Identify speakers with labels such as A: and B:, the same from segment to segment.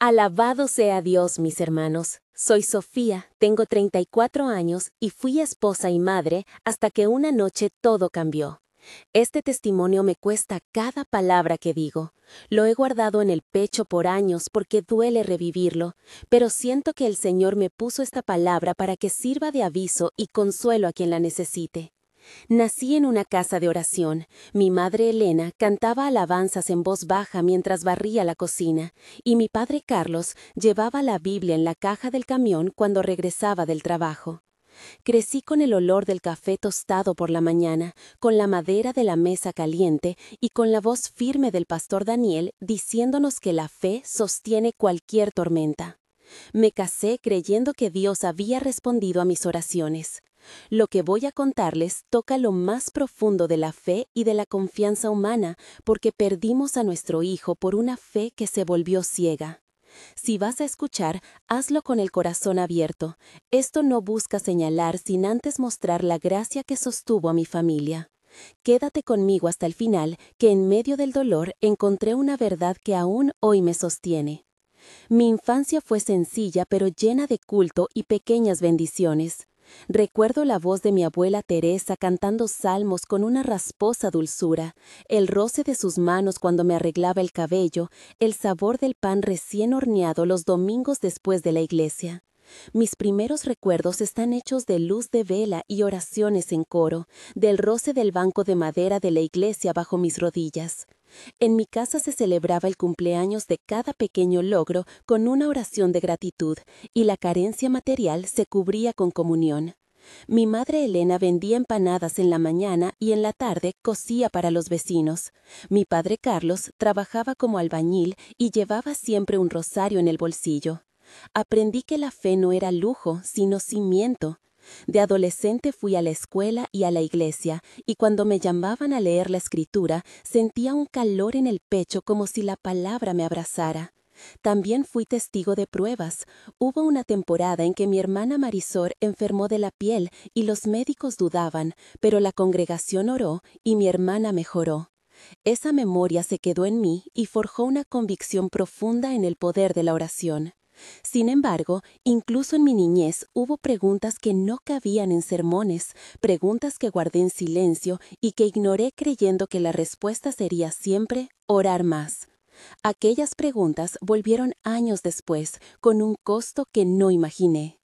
A: Alabado sea Dios, mis hermanos. Soy Sofía, tengo 34 años y fui esposa y madre hasta que una noche todo cambió. Este testimonio me cuesta cada palabra que digo. Lo he guardado en el pecho por años porque duele revivirlo, pero siento que el Señor me puso esta palabra para que sirva de aviso y consuelo a quien la necesite. Nací en una casa de oración. Mi madre Elena cantaba alabanzas en voz baja mientras barría la cocina, y mi padre Carlos llevaba la Biblia en la caja del camión cuando regresaba del trabajo. Crecí con el olor del café tostado por la mañana, con la madera de la mesa caliente y con la voz firme del pastor Daniel diciéndonos que la fe sostiene cualquier tormenta. Me casé creyendo que Dios había respondido a mis oraciones. Lo que voy a contarles toca lo más profundo de la fe y de la confianza humana, porque perdimos a nuestro hijo por una fe que se volvió ciega. Si vas a escuchar, hazlo con el corazón abierto. Esto no busca señalar sin antes mostrar la gracia que sostuvo a mi familia. Quédate conmigo hasta el final, que en medio del dolor encontré una verdad que aún hoy me sostiene. Mi infancia fue sencilla pero llena de culto y pequeñas bendiciones. Recuerdo la voz de mi abuela Teresa cantando salmos con una rasposa dulzura, el roce de sus manos cuando me arreglaba el cabello, el sabor del pan recién horneado los domingos después de la iglesia. Mis primeros recuerdos están hechos de luz de vela y oraciones en coro, del roce del banco de madera de la iglesia bajo mis rodillas. En mi casa se celebraba el cumpleaños de cada pequeño logro con una oración de gratitud, y la carencia material se cubría con comunión. Mi madre Elena vendía empanadas en la mañana y en la tarde cosía para los vecinos. Mi padre Carlos trabajaba como albañil y llevaba siempre un rosario en el bolsillo. Aprendí que la fe no era lujo, sino cimiento. De adolescente fui a la escuela y a la iglesia, y cuando me llamaban a leer la escritura, sentía un calor en el pecho como si la palabra me abrazara. También fui testigo de pruebas. Hubo una temporada en que mi hermana Marisol enfermó de la piel y los médicos dudaban, pero la congregación oró y mi hermana mejoró. Esa memoria se quedó en mí y forjó una convicción profunda en el poder de la oración. Sin embargo, incluso en mi niñez hubo preguntas que no cabían en sermones, preguntas que guardé en silencio y que ignoré creyendo que la respuesta sería siempre orar más. Aquellas preguntas volvieron años después, con un costo que no imaginé.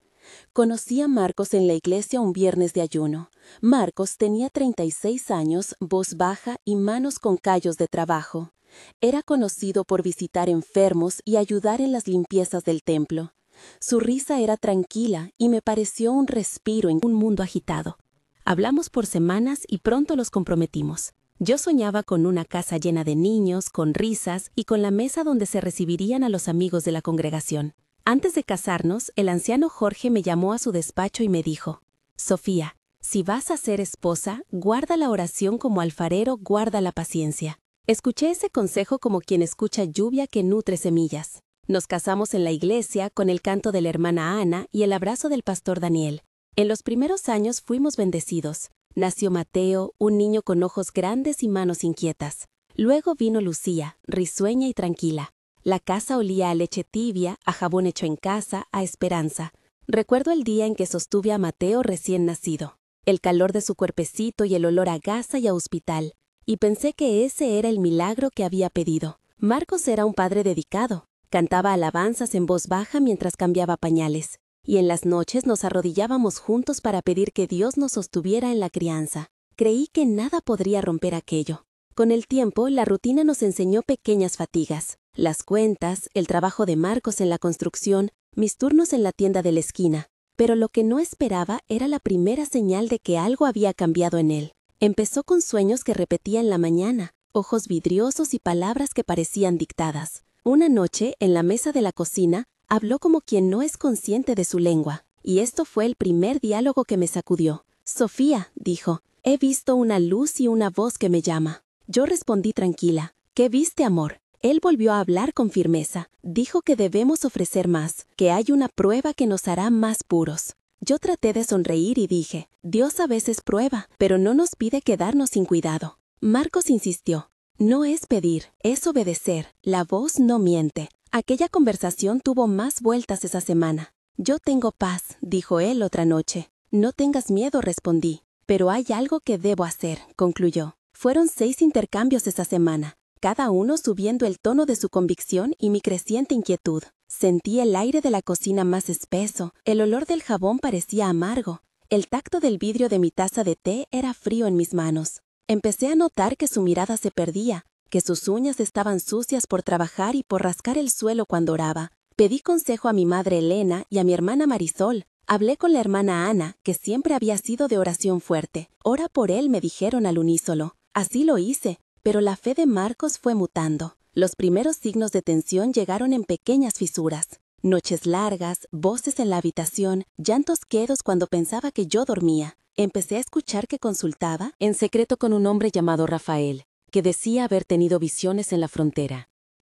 A: Conocí a Marcos en la iglesia un viernes de ayuno. Marcos tenía 36 años, voz baja y manos con callos de trabajo. Era conocido por visitar enfermos y ayudar en las limpiezas del templo. Su risa era tranquila y me pareció un respiro en un mundo agitado. Hablamos por semanas y pronto los comprometimos. Yo soñaba con una casa llena de niños, con risas y con la mesa donde se recibirían a los amigos de la congregación. Antes de casarnos, el anciano Jorge me llamó a su despacho y me dijo: «Sofía, si vas a ser esposa, guarda la oración como alfarero guarda la paciencia». Escuché ese consejo como quien escucha lluvia que nutre semillas. Nos casamos en la iglesia con el canto de la hermana Ana y el abrazo del pastor Daniel. En los primeros años fuimos bendecidos. Nació Mateo, un niño con ojos grandes y manos inquietas. Luego vino Lucía, risueña y tranquila. La casa olía a leche tibia, a jabón hecho en casa, a esperanza. Recuerdo el día en que sostuve a Mateo recién nacido. El calor de su cuerpecito y el olor a gasa y a hospital. Y pensé que ese era el milagro que había pedido. Marcos era un padre dedicado. Cantaba alabanzas en voz baja mientras cambiaba pañales. Y en las noches nos arrodillábamos juntos para pedir que Dios nos sostuviera en la crianza. Creí que nada podría romper aquello. Con el tiempo, la rutina nos enseñó pequeñas fatigas. Las cuentas, el trabajo de Marcos en la construcción, mis turnos en la tienda de la esquina. Pero lo que no esperaba era la primera señal de que algo había cambiado en él. Empezó con sueños que repetía en la mañana, ojos vidriosos y palabras que parecían dictadas. Una noche, en la mesa de la cocina, habló como quien no es consciente de su lengua, y esto fue el primer diálogo que me sacudió. «Sofía», dijo, «he visto una luz y una voz que me llama». Yo respondí tranquila, «¿Qué viste, amor?». Él volvió a hablar con firmeza. Dijo que debemos ofrecer más, que hay una prueba que nos hará más puros. Yo traté de sonreír y dije, Dios a veces prueba, pero no nos pide quedarnos sin cuidado. Marcos insistió, no es pedir, es obedecer. La voz no miente. Aquella conversación tuvo más vueltas esa semana. Yo tengo paz, dijo él otra noche. No tengas miedo, respondí. Pero hay algo que debo hacer, concluyó. Fueron 6 intercambios esa semana, cada uno subiendo el tono de su convicción y mi creciente inquietud. Sentí el aire de la cocina más espeso, el olor del jabón parecía amargo, el tacto del vidrio de mi taza de té era frío en mis manos. Empecé a notar que su mirada se perdía, que sus uñas estaban sucias por trabajar y por rascar el suelo cuando oraba. Pedí consejo a mi madre Elena y a mi hermana Marisol. Hablé con la hermana Ana, que siempre había sido de oración fuerte. Ora por él, me dijeron al unísono. Así lo hice, pero la fe de Marcos fue mutando. Los primeros signos de tensión llegaron en pequeñas fisuras. Noches largas, voces en la habitación, llantos quedos cuando pensaba que yo dormía. Empecé a escuchar que consultaba en secreto con un hombre llamado Rafael, que decía haber tenido visiones en la frontera.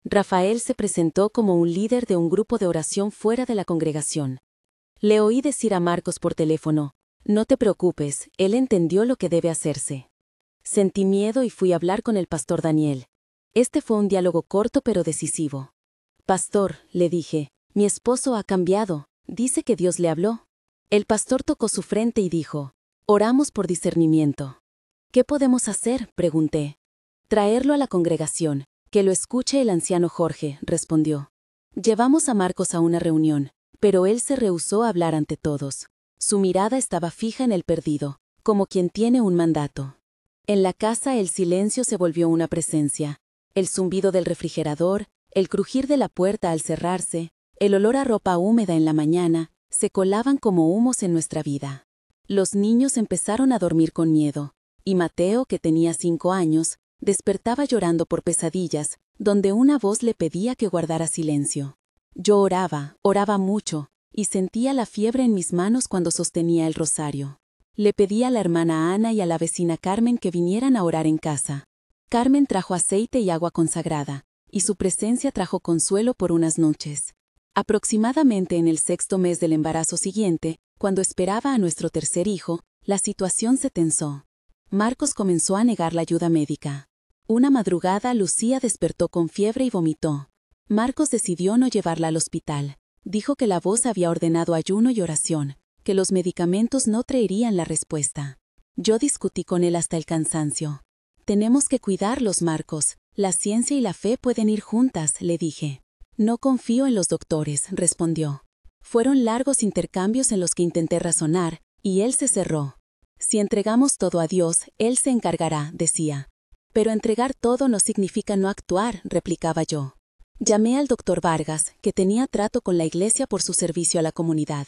A: Rafael se presentó como un líder de un grupo de oración fuera de la congregación. Le oí decir a Marcos por teléfono, «No te preocupes, él entendió lo que debe hacerse». Sentí miedo y fui a hablar con el pastor Daniel. Este fue un diálogo corto pero decisivo. «Pastor», le dije, «mi esposo ha cambiado, dice que Dios le habló». El pastor tocó su frente y dijo, «Oramos por discernimiento». «¿Qué podemos hacer?», pregunté. «Traerlo a la congregación, que lo escuche el anciano Jorge», respondió. Llevamos a Marcos a una reunión, pero él se rehusó a hablar ante todos. Su mirada estaba fija en el perdido, como quien tiene un mandato. En la casa el silencio se volvió una presencia. El zumbido del refrigerador, el crujir de la puerta al cerrarse, el olor a ropa húmeda en la mañana, se colaban como humos en nuestra vida. Los niños empezaron a dormir con miedo, y Mateo, que tenía 5 años, despertaba llorando por pesadillas, donde una voz le pedía que guardara silencio. Yo oraba mucho, y sentía la fiebre en mis manos cuando sostenía el rosario. Le pedí a la hermana Ana y a la vecina Carmen que vinieran a orar en casa. Carmen trajo aceite y agua consagrada, y su presencia trajo consuelo por unas noches. Aproximadamente en el 6º mes del embarazo siguiente, cuando esperaba a nuestro tercer hijo, la situación se tensó. Marcos comenzó a negar la ayuda médica. Una madrugada Lucía despertó con fiebre y vomitó. Marcos decidió no llevarla al hospital. Dijo que la voz había ordenado ayuno y oración, que los medicamentos no traerían la respuesta. Yo discutí con él hasta el cansancio. Tenemos que cuidarlos, Marcos. La ciencia y la fe pueden ir juntas, le dije. No confío en los doctores, respondió. Fueron largos intercambios en los que intenté razonar, y él se cerró. Si entregamos todo a Dios, Él se encargará, decía. Pero entregar todo no significa no actuar, replicaba yo. Llamé al doctor Vargas, que tenía trato con la iglesia por su servicio a la comunidad.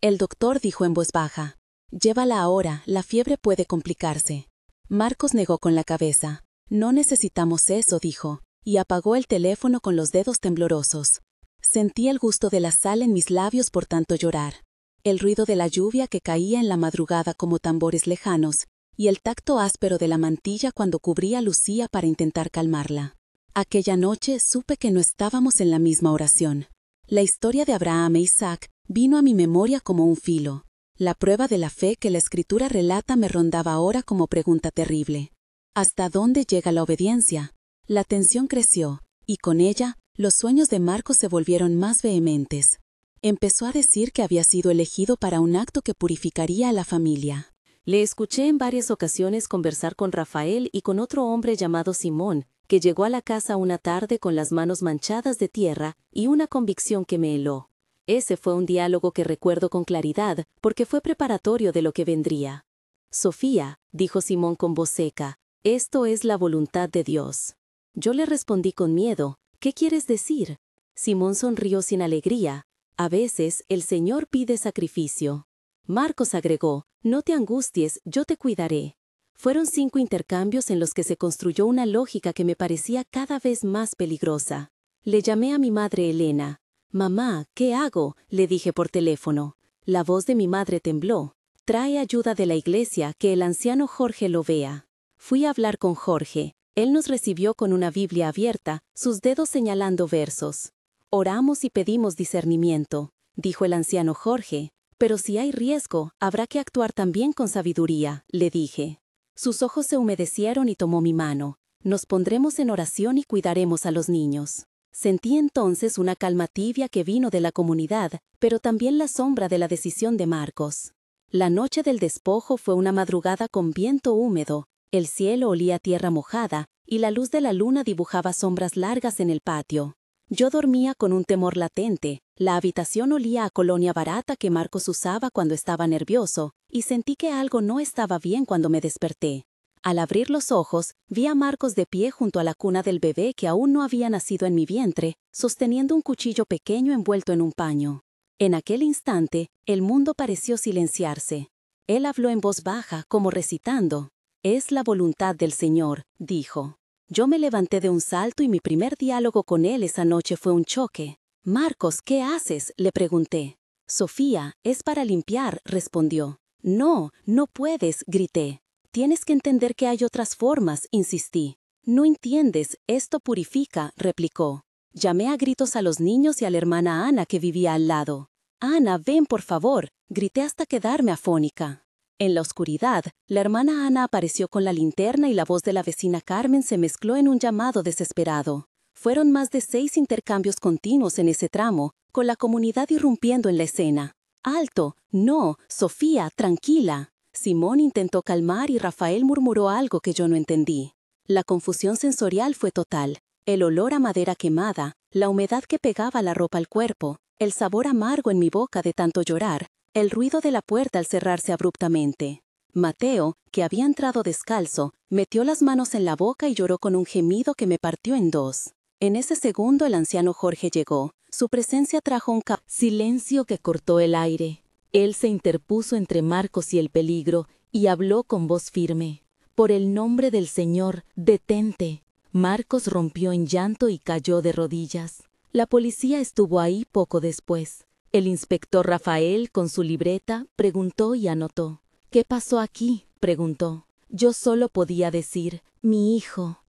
A: El doctor dijo en voz baja, «Llévala ahora, la fiebre puede complicarse». Marcos negó con la cabeza. «No necesitamos eso», dijo, y apagó el teléfono con los dedos temblorosos. Sentí el gusto de la sal en mis labios por tanto llorar. El ruido de la lluvia que caía en la madrugada como tambores lejanos, y el tacto áspero de la mantilla cuando cubría a Lucía para intentar calmarla. Aquella noche supe que no estábamos en la misma oración. La historia de Abraham e Isaac vino a mi memoria como un filo. La prueba de la fe que la Escritura relata me rondaba ahora como pregunta terrible. ¿Hasta dónde llega la obediencia? La tensión creció, y con ella, los sueños de Marcos se volvieron más vehementes. Empezó a decir que había sido elegido para un acto que purificaría a la familia. Le escuché en varias ocasiones conversar con Rafael y con otro hombre llamado Simón, que llegó a la casa una tarde con las manos manchadas de tierra y una convicción que me heló. Ese fue un diálogo que recuerdo con claridad porque fue preparatorio de lo que vendría. «Sofía», dijo Simón con voz seca, «esto es la voluntad de Dios». Yo le respondí con miedo, «¿Qué quieres decir?». Simón sonrió sin alegría. «A veces el Señor pide sacrificio». Marcos agregó, «No te angusties, yo te cuidaré». Fueron 5 intercambios en los que se construyó una lógica que me parecía cada vez más peligrosa. Le llamé a mi madre Elena. «Mamá, ¿qué hago?», le dije por teléfono. La voz de mi madre tembló. «Trae ayuda de la iglesia, que el anciano Jorge lo vea». Fui a hablar con Jorge. Él nos recibió con una Biblia abierta, sus dedos señalando versos. «Oramos y pedimos discernimiento», dijo el anciano Jorge. «Pero si hay riesgo, habrá que actuar también con sabiduría», le dije. Sus ojos se humedecieron y tomó mi mano. «Nos pondremos en oración y cuidaremos a los niños». Sentí entonces una calma tibia que vino de la comunidad, pero también la sombra de la decisión de Marcos. La noche del despojo fue una madrugada con viento húmedo, el cielo olía a tierra mojada y la luz de la luna dibujaba sombras largas en el patio. Yo dormía con un temor latente, la habitación olía a colonia barata que Marcos usaba cuando estaba nervioso, y sentí que algo no estaba bien cuando me desperté. Al abrir los ojos, vi a Marcos de pie junto a la cuna del bebé que aún no había nacido en mi vientre, sosteniendo un cuchillo pequeño envuelto en un paño. En aquel instante, el mundo pareció silenciarse. Él habló en voz baja, como recitando. «Es la voluntad del Señor», dijo. Yo me levanté de un salto y mi primer diálogo con él esa noche fue un choque. «Marcos, ¿qué haces?», le pregunté. «Sofía, es para limpiar», respondió. «No, no puedes», grité. «Tienes que entender que hay otras formas», insistí. «No entiendes, esto purifica», replicó. Llamé a gritos a los niños y a la hermana Ana que vivía al lado. «Ana, ven por favor», grité hasta quedarme afónica. En la oscuridad, la hermana Ana apareció con la linterna y la voz de la vecina Carmen se mezcló en un llamado desesperado. Fueron más de 6 intercambios continuos en ese tramo, con la comunidad irrumpiendo en la escena. «¡Alto! ¡No! ¡Sofía, tranquila!». Simón intentó calmar y Rafael murmuró algo que yo no entendí. La confusión sensorial fue total. El olor a madera quemada, la humedad que pegaba la ropa al cuerpo, el sabor amargo en mi boca de tanto llorar, el ruido de la puerta al cerrarse abruptamente. Mateo, que había entrado descalzo, metió las manos en la boca y lloró con un gemido que me partió en dos. En ese segundo el anciano Jorge llegó. Su presencia trajo un silencio que cortó el aire. Él se interpuso entre Marcos y el peligro y habló con voz firme. «Por el nombre del Señor, detente». Marcos rompió en llanto y cayó de rodillas. La policía estuvo ahí poco después. El inspector Rafael, con su libreta, preguntó y anotó. «¿Qué pasó aquí?», preguntó. Yo solo podía decir, mi hijo,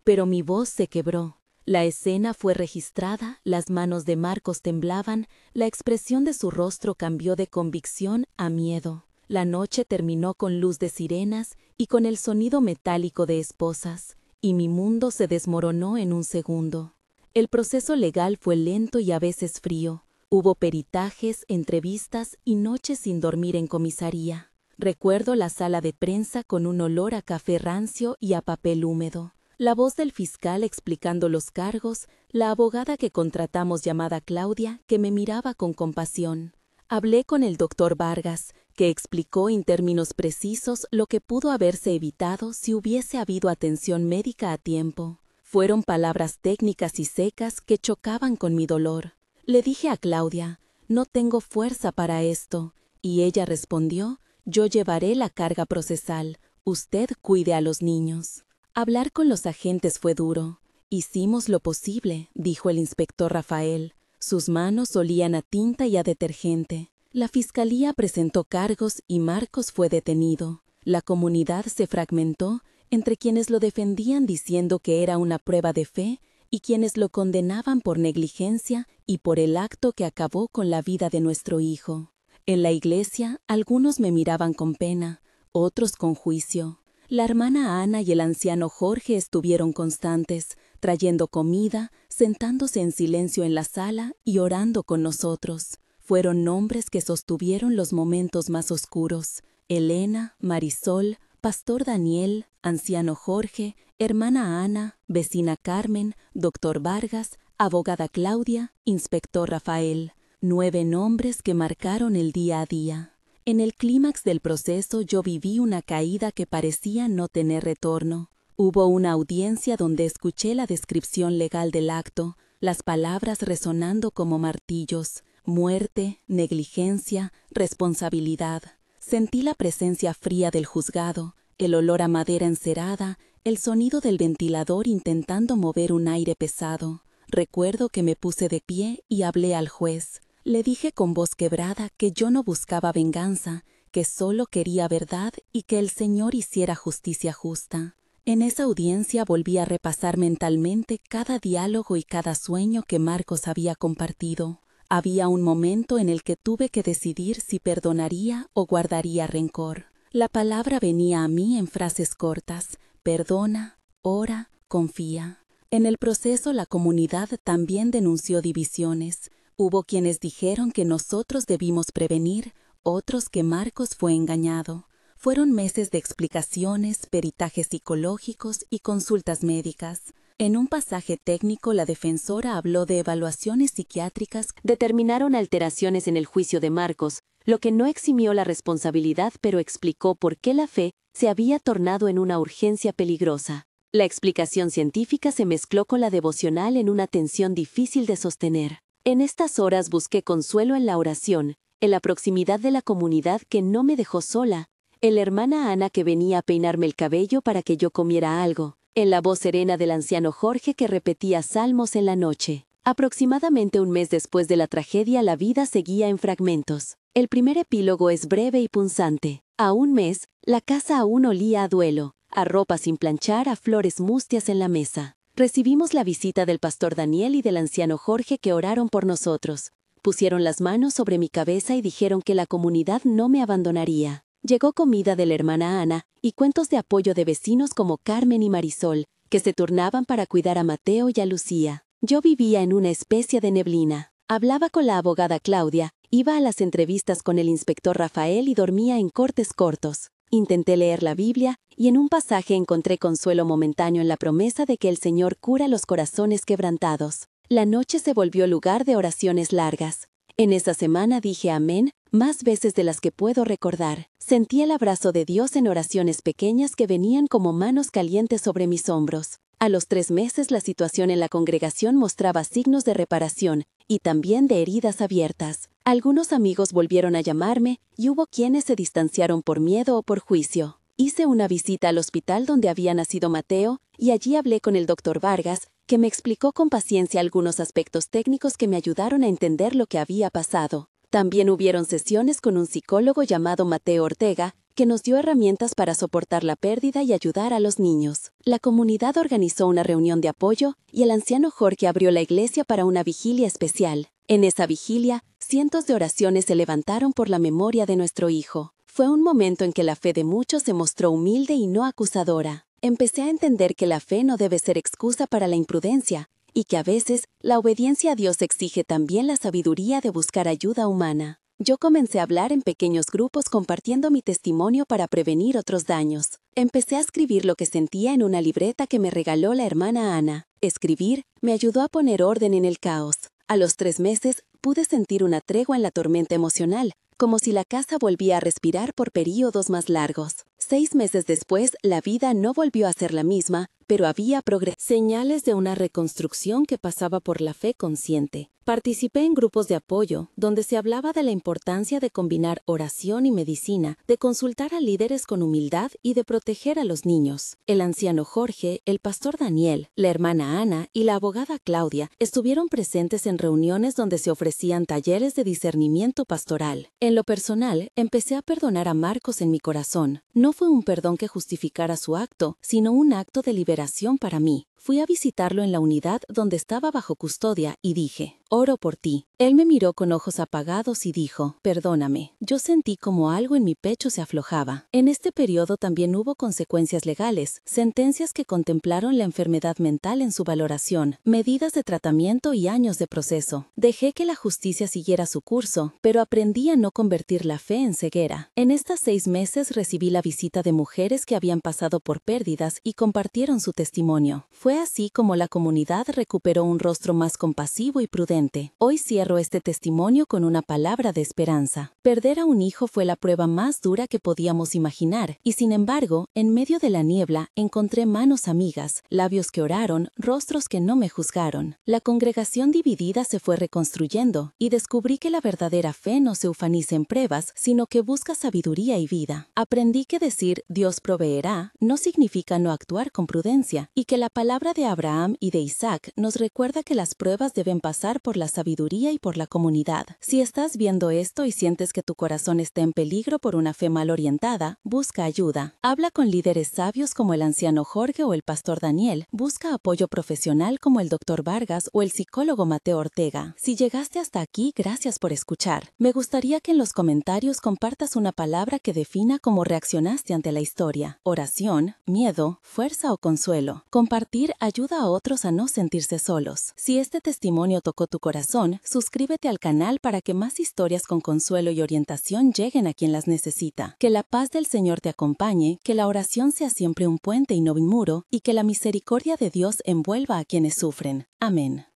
A: pero mi voz se quebró. La escena fue registrada, las manos de Marcos temblaban, la expresión de su rostro cambió de convicción a miedo. La noche terminó con luz de sirenas y con el sonido metálico de esposas, y mi mundo se desmoronó en un segundo. El proceso legal fue lento y a veces frío. Hubo peritajes, entrevistas y noches sin dormir en comisaría. Recuerdo la sala de prensa con un olor a café rancio y a papel húmedo. La voz del fiscal explicando los cargos, la abogada que contratamos llamada Claudia, que me miraba con compasión. Hablé con el doctor Vargas, que explicó en términos precisos lo que pudo haberse evitado si hubiese habido atención médica a tiempo. Fueron palabras técnicas y secas que chocaban con mi dolor. Le dije a Claudia, «No tengo fuerza para esto», y ella respondió, «Yo llevaré la carga procesal, usted cuide a los niños». Hablar con los agentes fue duro. «Hicimos lo posible», dijo el inspector Rafael. Sus manos olían a tinta y a detergente. La fiscalía presentó cargos y Marcos fue detenido. La comunidad se fragmentó entre quienes lo defendían diciendo que era una prueba de fe y quienes lo condenaban por negligencia y por el acto que acabó con la vida de nuestro hijo. En la iglesia, algunos me miraban con pena, otros con juicio. La hermana Ana y el anciano Jorge estuvieron constantes, trayendo comida, sentándose en silencio en la sala y orando con nosotros. Fueron nombres que sostuvieron los momentos más oscuros. Elena, Marisol, Pastor Daniel, anciano Jorge, hermana Ana, vecina Carmen, doctor Vargas, abogada Claudia, inspector Rafael. 9 nombres que marcaron el día a día. En el clímax del proceso yo viví una caída que parecía no tener retorno. Hubo una audiencia donde escuché la descripción legal del acto, las palabras resonando como martillos: muerte, negligencia, responsabilidad. Sentí la presencia fría del juzgado, el olor a madera encerada, el sonido del ventilador intentando mover un aire pesado. Recuerdo que me puse de pie y hablé al juez. Le dije con voz quebrada que yo no buscaba venganza, que solo quería verdad y que el Señor hiciera justicia justa. En esa audiencia volví a repasar mentalmente cada diálogo y cada sueño que Marcos había compartido. Había un momento en el que tuve que decidir si perdonaría o guardaría rencor. La palabra venía a mí en frases cortas: perdona, ora, confía.
B: En el proceso, la comunidad también denunció divisiones. Hubo quienes dijeron que nosotros debimos prevenir, otros que Marcos fue engañado. Fueron meses de explicaciones, peritajes psicológicos y consultas médicas. En un pasaje técnico, la defensora habló de evaluaciones psiquiátricas que
A: Determinaron alteraciones en el juicio de Marcos, lo que no eximió la responsabilidad, pero explicó por qué la fe se había tornado en una urgencia peligrosa. La explicación científica se mezcló con la devocional en una tensión difícil de sostener. En estas horas busqué consuelo en la oración, en la proximidad de la comunidad que no me dejó sola, en la hermana Ana que venía a peinarme el cabello para que yo comiera algo, en la voz serena del anciano Jorge que repetía salmos en la noche. Aproximadamente un mes después de la tragedia, la vida seguía en fragmentos. El primer epílogo es breve y punzante. A un mes, la casa aún olía a duelo, a ropa sin planchar, a flores mustias en la mesa. Recibimos la visita del pastor Daniel y del anciano Jorge que oraron por nosotros. Pusieron las manos sobre mi cabeza y dijeron que la comunidad no me abandonaría. Llegó comida de la hermana Ana y cuentos de apoyo de vecinos como Carmen y Marisol, que se turnaban para cuidar a Mateo y a Lucía. Yo vivía en una especie de neblina. Hablaba con la abogada Claudia, iba a las entrevistas con el inspector Rafael y dormía en cortes cortos. Intenté leer la Biblia y en un pasaje encontré consuelo momentáneo en la promesa de que el Señor cura los corazones quebrantados. La noche se volvió lugar de oraciones largas. En esa semana dije amén más veces de las que puedo recordar. Sentí el abrazo de Dios en oraciones pequeñas que venían como manos calientes sobre mis hombros. A los 3 meses la situación en la congregación mostraba signos de reparación y también de heridas abiertas. Algunos amigos volvieron a llamarme y hubo quienes se distanciaron por miedo o por juicio. Hice una visita al hospital donde había nacido Mateo y allí hablé con el doctor Vargas, que me explicó con paciencia algunos aspectos técnicos que me ayudaron a entender lo que había pasado. También hubieron sesiones con un psicólogo llamado Mateo Ortega, que nos dio herramientas para soportar la pérdida y ayudar a los niños. La comunidad organizó una reunión de apoyo y el anciano Jorge abrió la iglesia para una vigilia especial. En esa vigilia, cientos de oraciones se levantaron por la memoria de nuestro hijo. Fue un momento en que la fe de muchos se mostró humilde y no acusadora. Empecé a entender que la fe no debe ser excusa para la imprudencia, y que a veces la obediencia a Dios exige también la sabiduría de buscar ayuda humana. Yo comencé a hablar en pequeños grupos compartiendo mi testimonio para prevenir otros daños. Empecé a escribir lo que sentía en una libreta que me regaló la hermana Ana. Escribir me ayudó a poner orden en el caos. A los 3 meses pude sentir una tregua en la tormenta emocional, como si la casa volvía a respirar por períodos más largos. 6 meses después, la vida no volvió a ser la misma, pero había progreso. Señales de una reconstrucción que pasaba por la fe consciente. Participé en grupos de apoyo, donde se hablaba de la importancia de combinar oración y medicina, de consultar a líderes con humildad y de proteger a los niños. El anciano Jorge, el pastor Daniel, la hermana Ana y la abogada Claudia estuvieron presentes en reuniones donde se ofrecían talleres de discernimiento pastoral. En lo personal, empecé a perdonar a Marcos en mi corazón. No fue un perdón que justificara su acto, sino un acto de liberación para mí. Fui a visitarlo en la unidad donde estaba bajo custodia y dije, oro por ti. Él me miró con ojos apagados y dijo, perdóname. Yo sentí como algo en mi pecho se aflojaba. En este periodo también hubo consecuencias legales, sentencias que contemplaron la enfermedad mental en su valoración, medidas de tratamiento y años de proceso. Dejé que la justicia siguiera su curso, pero aprendí a no convertir la fe en ceguera. En estas 6 meses recibí la visita de mujeres que habían pasado por pérdidas y compartieron su testimonio. Fue así como la comunidad recuperó un rostro más compasivo y prudente. Hoy cierro este testimonio con una palabra de esperanza. Perder a un hijo fue la prueba más dura que podíamos imaginar, y sin embargo, en medio de la niebla, encontré manos amigas, labios que oraron, rostros que no me juzgaron. La congregación dividida se fue reconstruyendo, y descubrí que la verdadera fe no se ufaniza en pruebas, sino que busca sabiduría y vida. Aprendí que decir Dios proveerá no significa no actuar con prudencia, y que la palabra de Abraham y de Isaac nos recuerda que las pruebas deben pasar por la sabiduría y por la comunidad. Si estás viendo esto y sientes que tu corazón está en peligro por una fe mal orientada, busca ayuda. Habla con líderes sabios como el anciano Jorge o el pastor Daniel. Busca apoyo profesional como el doctor Vargas o el psicólogo Mateo Ortega. Si llegaste hasta aquí, gracias por escuchar. Me gustaría que en los comentarios compartas una palabra que defina cómo reaccionaste ante la historia. Oración, miedo, fuerza o consuelo. Compartir
B: Compartir ayuda a otros a no sentirse solos. Si este testimonio tocó tu corazón, suscríbete al canal para que más historias con consuelo y orientación lleguen a quien las necesita. Que la paz del Señor te acompañe, que la oración sea siempre un puente y no un muro, y que la misericordia de Dios envuelva a quienes sufren. Amén.